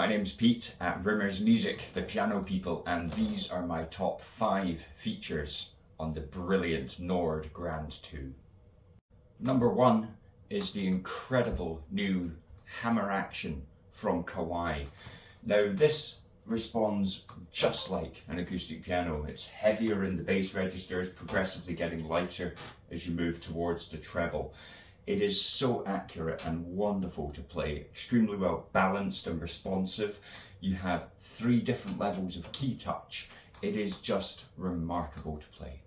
My name's Pete at Rimmer's Music, the piano people, and these are my top 5 features on the brilliant Nord Grand 2. Number 1 is the incredible new hammer action from Kawai. Now this responds just like an acoustic piano. It's heavier in the bass registers, progressively getting lighter as you move towards the treble. It is so accurate and wonderful to play, extremely well balanced and responsive. You have 3 different levels of key touch. It is just remarkable to play.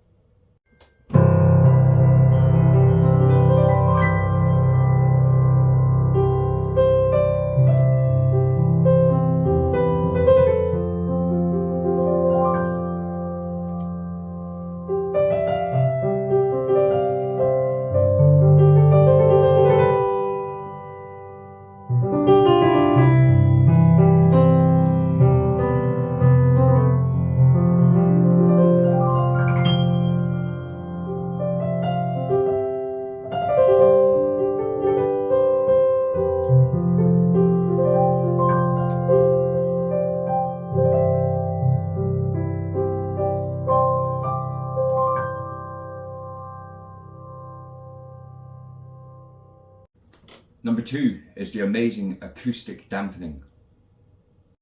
Number 2 is the amazing acoustic dampening.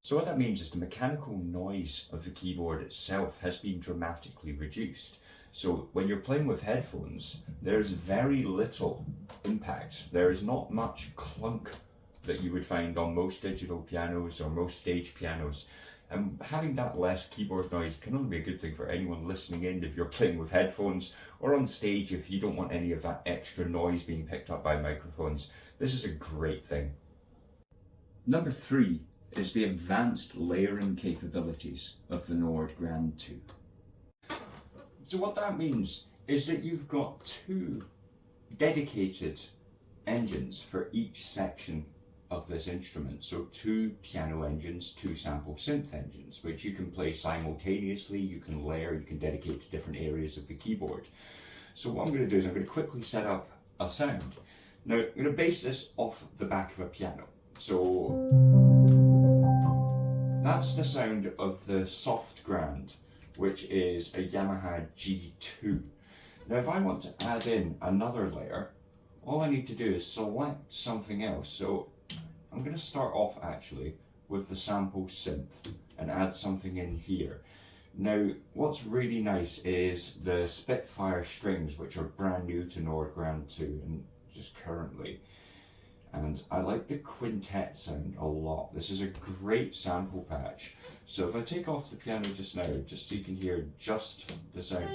So what that means is the mechanical noise of the keyboard itself has been dramatically reduced. So when you're playing with headphones, there's very little impact. There's not much clunk that you would find on most digital pianos or most stage pianos. And having that less keyboard noise can only be a good thing for anyone listening in if you're playing with headphones, or on stage if you don't want any of that extra noise being picked up by microphones. This is a great thing. Number 3 is the advanced layering capabilities of the Nord Grand 2. So what that means is that you've got 2 dedicated engines for each section of this instrument. So 2 piano engines, 2 sample synth engines, which you can play simultaneously, you can layer, you can dedicate to different areas of the keyboard. So what I'm going to do is I'm going to quickly set up a sound. Now I'm going to base this off the back of a piano. So that's the sound of the soft grand, which is a Yamaha G2. Now if I want to add in another layer, all I need to do is select something else. So I'm going to start off actually with the sample synth and add something in here. Now what's really nice is the Spitfire strings, which are brand new to Nord Grand 2 and just currently. And I like the quintet sound a lot. This is a great sample patch. So if I take off the piano just now, just so you can hear just the sound.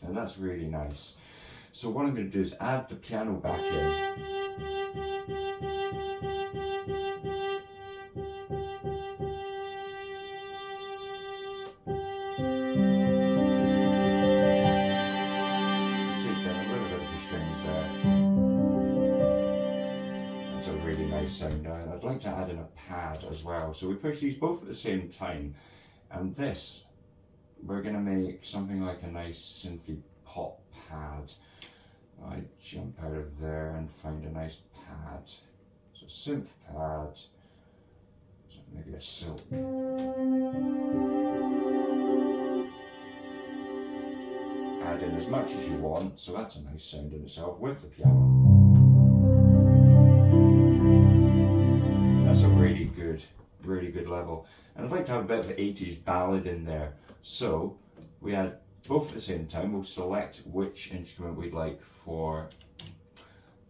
And that's really nice. So what I'm going to do is add the piano back in. Take down a little bit of the strings there. That's a really nice sound. Now I'd like to add in a pad as well. So we push these both at the same time. And this, we're going to make something like a nice synthy pop pad. I jump out of there and find a nice pad. So synth pad, so maybe a silk. Add in as much as you want, so that's a nice sound in itself with the piano. That's a really good level. And I'd like to have a bit of an 80s ballad in there. So we add both at the same time. We'll select which instrument we'd like for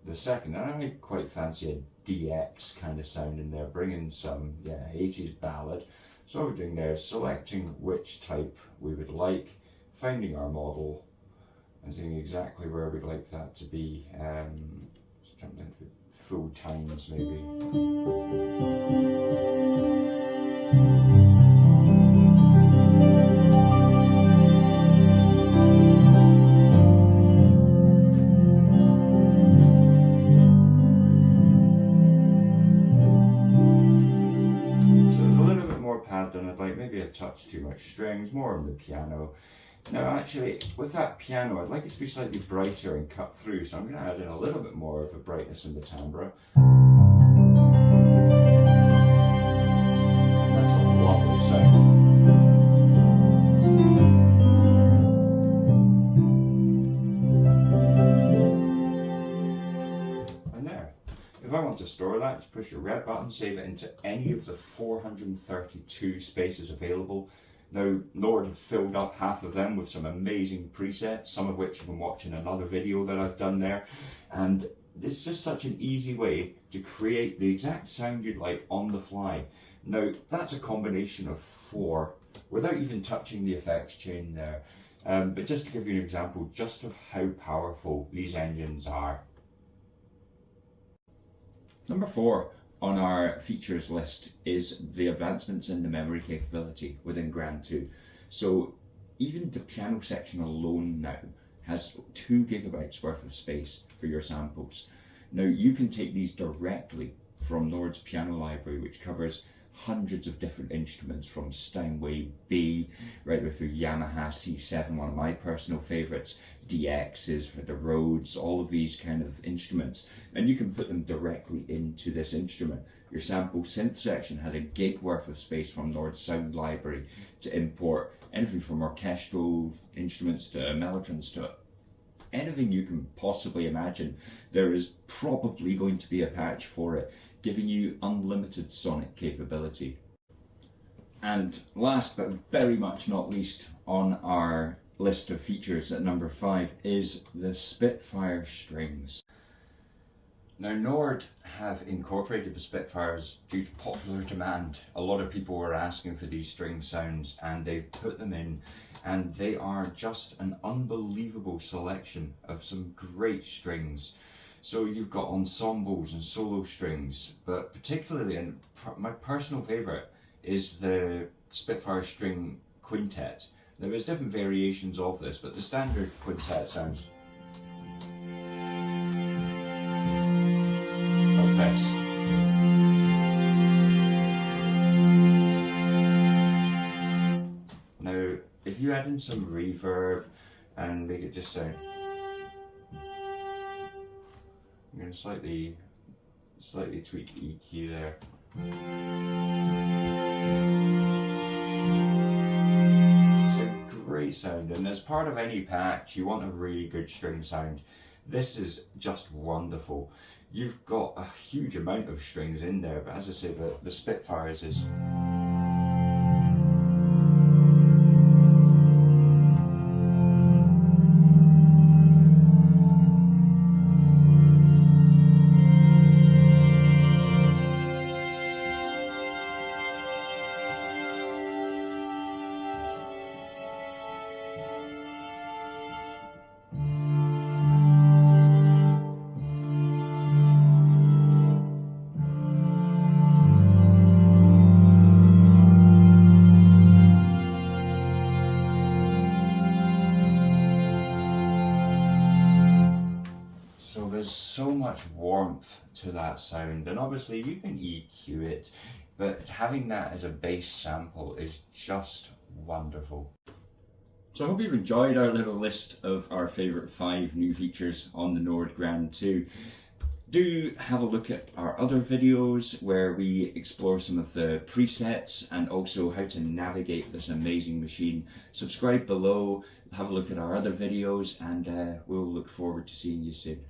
the second. And I quite fancy a DX kind of sound in there, bringing some 80s ballad. So what we're doing there is selecting which type we would like, finding our model, and seeing exactly where we'd like that to be. Let's jump down to full times maybe. Than I'd like, maybe a touch too much strings, more on the piano. Now actually, with that piano, I'd like it to be slightly brighter and cut through, so I'm going to add in a little bit more of a brightness in the timbre. And that's a lovely sound. And there. If I want to store that, just push your red button, save it into any of the 432 spaces available. Now, Nord have filled up half of them with some amazing presets, some of which you can watch in another video that I've done there. And it's just such an easy way to create the exact sound you'd like on the fly. Now, that's a combination of 4 without even touching the effects chain there. But just to give you an example just of how powerful these engines are. Number 4 on our features list is the advancements in the memory capability within Grand 2. So even the piano section alone now has 2 gigabytes worth of space for your samples. Now you can take these directly from Nord's piano library, which covers hundreds of different instruments from Steinway B right the way through Yamaha C7, one of my personal favorites, DXs for the Rhodes, all of these kind of instruments, and you can put them directly into this instrument. Your sample synth section has a gig worth of space from Nord's sound library to import anything from orchestral instruments to mellotrons to anything you can possibly imagine. There is probably going to be a patch for it, giving you unlimited sonic capability. And last but very much not least on our list of features at number 5 is the Spitfire strings. Now Nord have incorporated the Spitfires due to popular demand. A lot of people were asking for these string sounds and they've put them in, and they are just an unbelievable selection of some great strings. So you've got ensembles and solo strings, but particularly, and my personal favourite is the Spitfire string quintet. Now there's different variations of this, but the standard quintet sounds like this. Now if you add in some reverb and make it just sound, I'm going to slightly tweak the EQ there. It's a great sound, and as part of any patch you want a really good string sound. This is just wonderful. You've got a huge amount of strings in there, but as I say, the Spitfires is there's so much warmth to that sound, and obviously you can EQ it, but having that as a bass sample is just wonderful. So I hope you've enjoyed our little list of our favourite 5 new features on the Nord Grand 2. Do have a look at our other videos where we explore some of the presets and also how to navigate this amazing machine. Subscribe below, have a look at our other videos, and we'll look forward to seeing you soon.